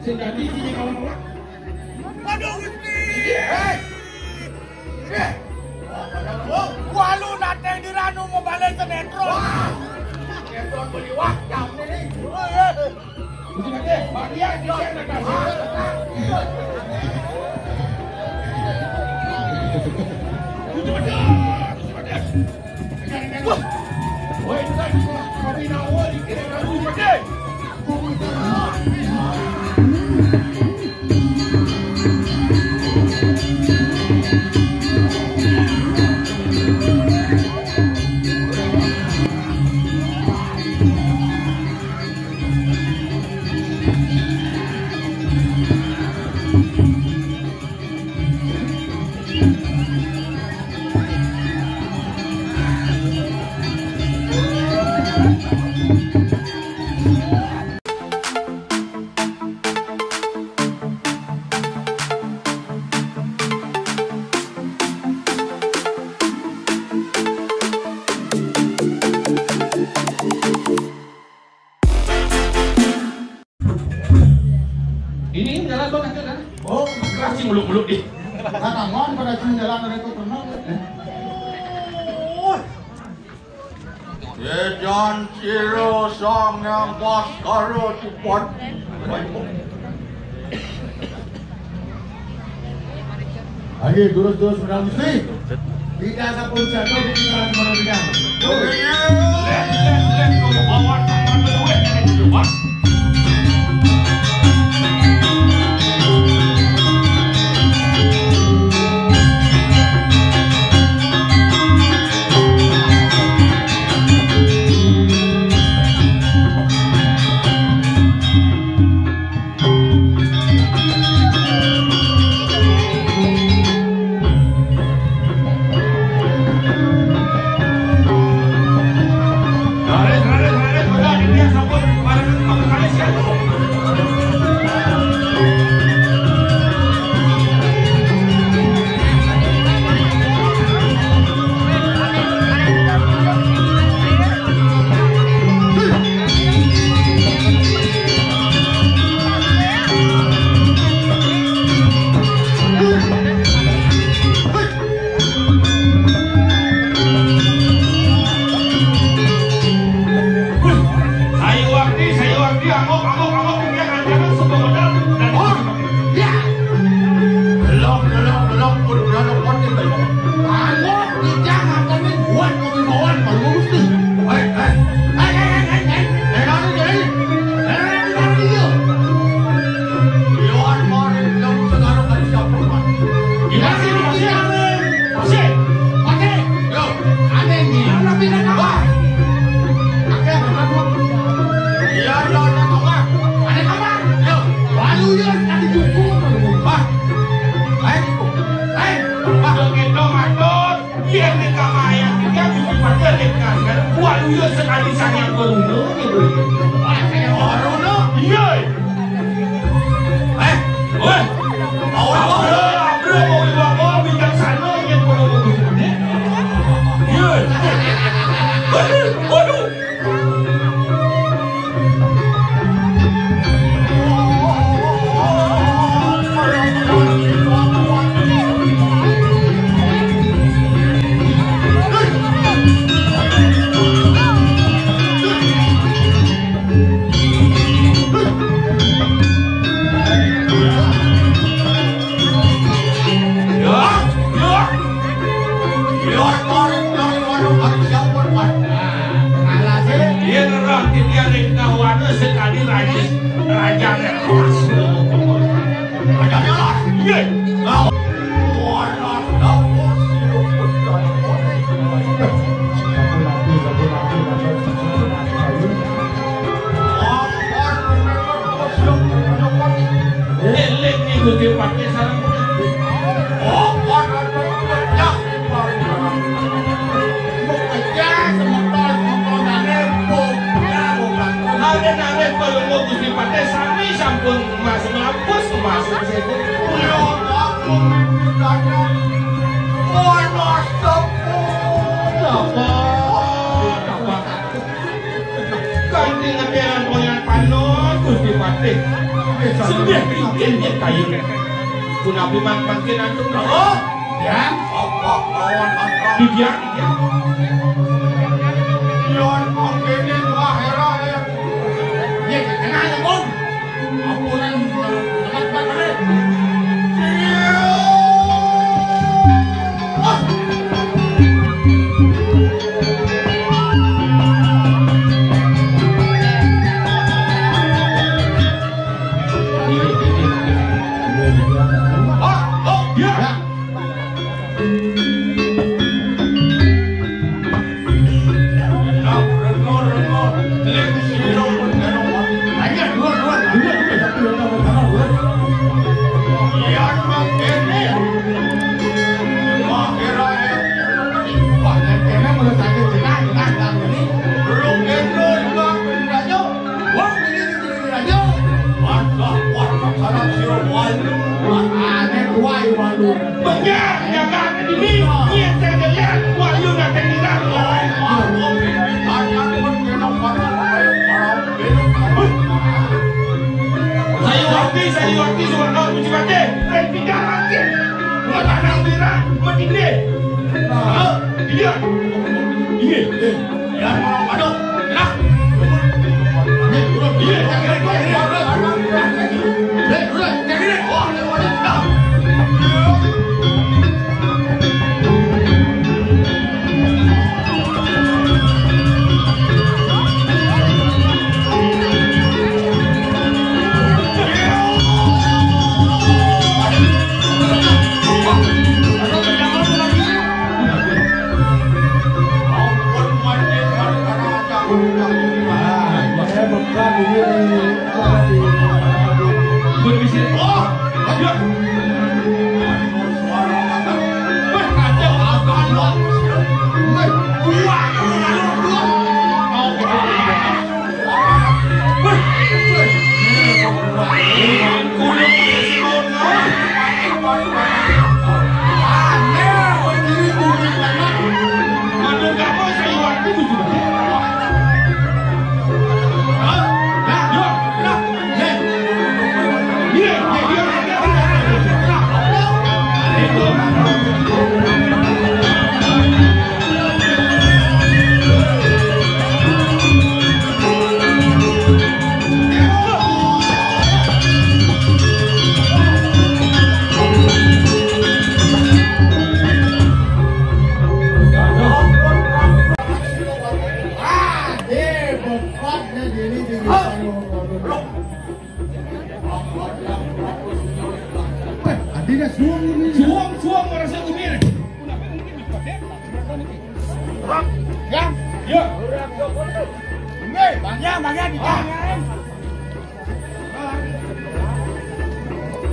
Sing dadi iki kalau Waduh Gusti. Walu nateng di ranu mau balik sinetron. Sinetron beli wakam nih. Gusti Pate, bagia dia nak kasih. Gusti Pate. Woi, tak kami nak woi kira Gusti Pate. Ini jalan lo kan? Oh, kasih muluk-muluk di. Kanangon pada jalan dari itu pernah. Yejan ciro sang yang pas karo cepat. Lagi terus menang mesti. Tidak ada pun jatuh di jalan menang. Let go bawa sama duit ini juga. Sekali sayang koruno gitu. Kayak koruno. Iya. Woi. Bro, mau bijaksana yang koruno gitu. Iya. Waduh. Sekali raja lepas. Raja lepas. Iya. Lelek ni tu dia pakai sarang. Oh, orang Nare kalau mau Gusti Pate sami sampun mas mampus masuk situ. Kanthi ngeteran koyan panon Gusti Pate. Sudah bikinnya kayu. Pun api makin antum Oh, ya. dibiar. Yon angkenin wahera ya. Ye, kenal ya, Bun. Ampunan teman-teman kalian.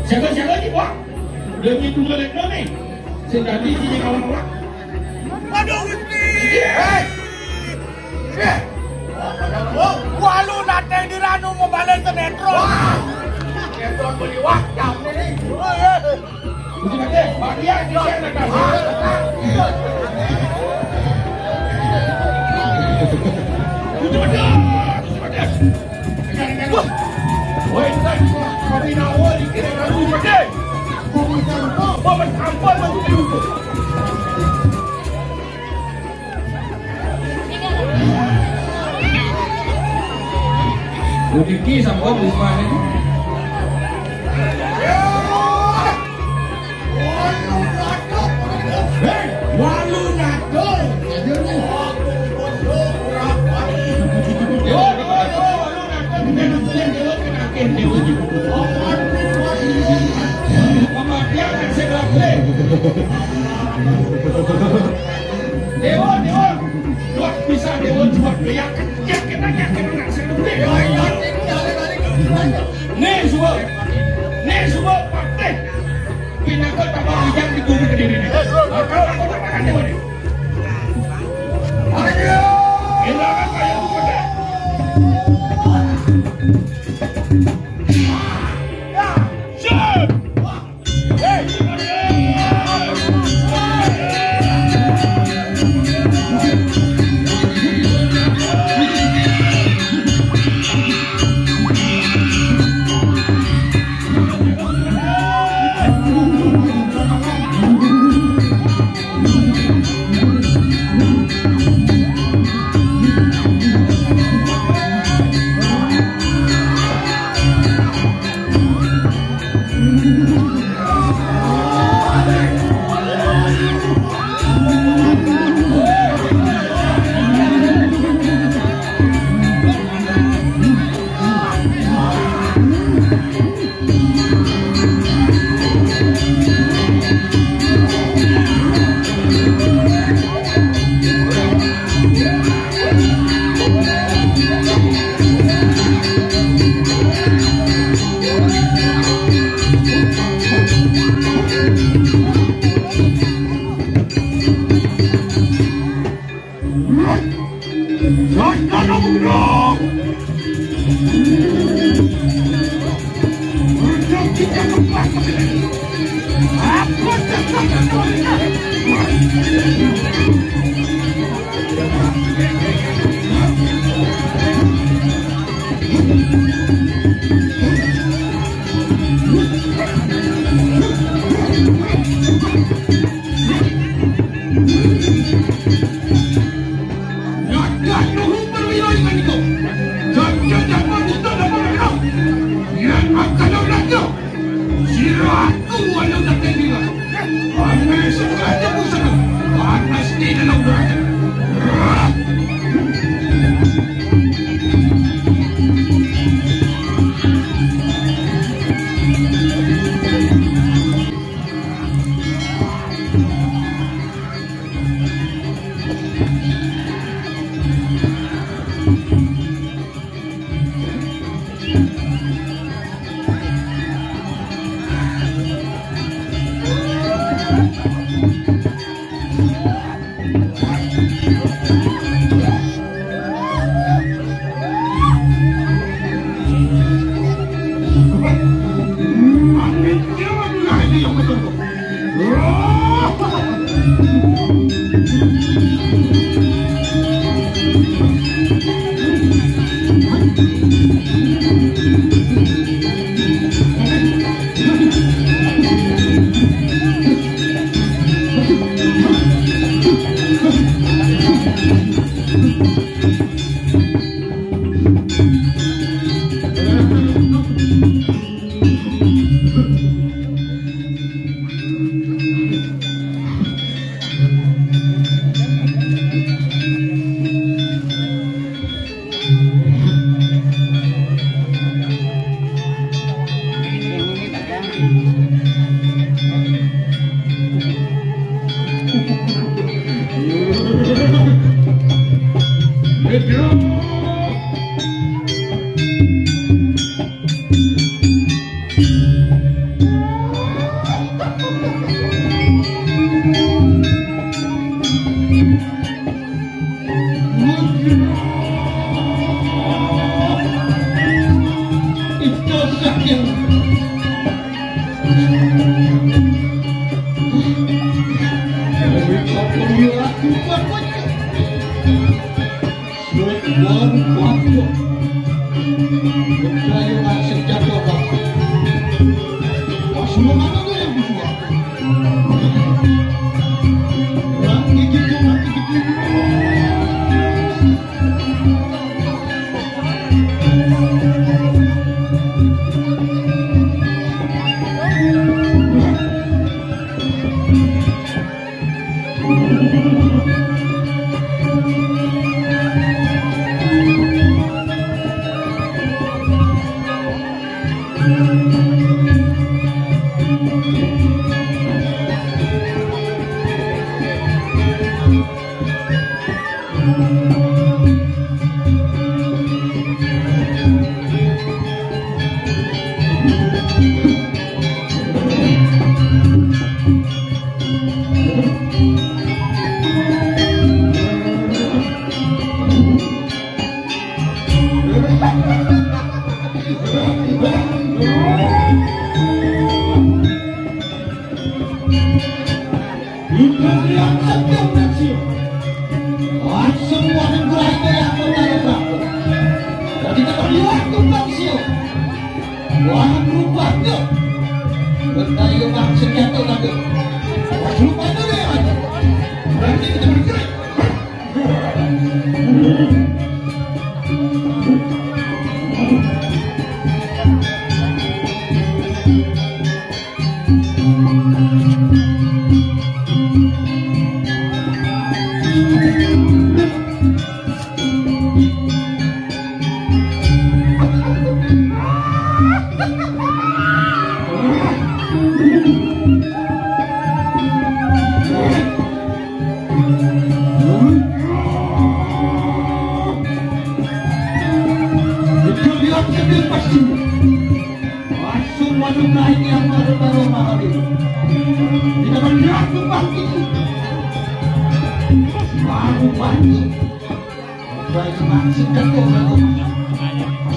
Siapa ni buat? Lagi tu boleh ni. Sedari sini kawan buat. Aduh, Gusti. Walu datang di Ranu mau balik ke Netron. Netron beli wakam ni. Mesti mati. Bagian di sana kan. Oi, tak. Kami nak awal kira kamu mati. Bawa sampel masuk ke rumah. Bukti sampel di mana ni? Walu nato. Dewa, luar bisa Dewa cuma beliak kita nak sendiri. Nih semua partai pindah ke tambah bijak di bumi kediri ini. Kalau aku tak makan Dewa ni. Ayo, hilangkan kaya kepada. Siap. kita kembali ke sini. Aku tetap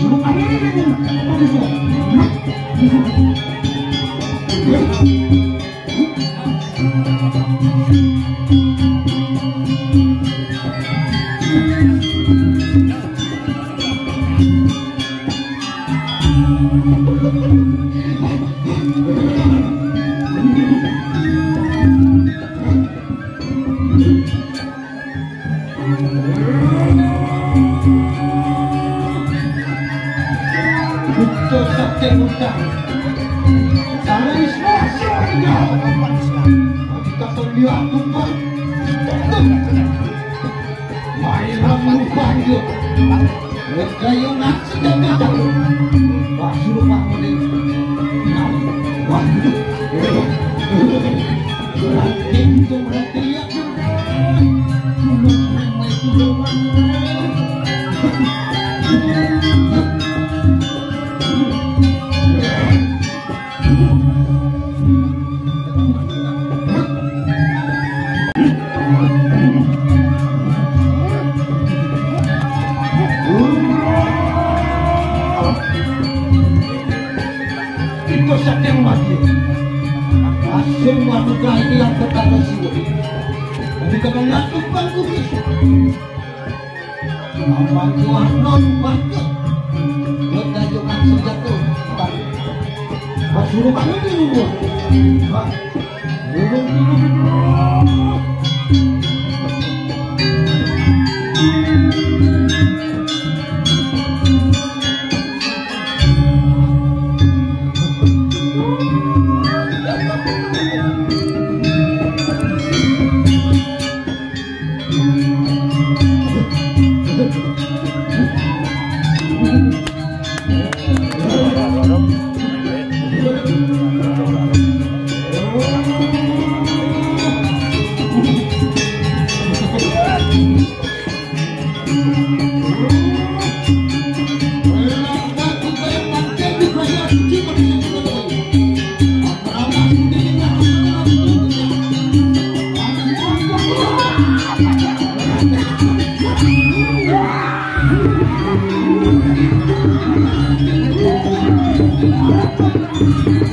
Suruh dia tumpah. Mainan merubah dia. Kayunan sedang jauh. Basuh bangun ini. Waduh. Berarti itu berarti ya. Itu saja mati. Semua duka ini yang pertama siwa. Jika melakukan kudus, apa tuah non warga, berdajukan senjata, suruh kamu di luar.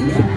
Yeah.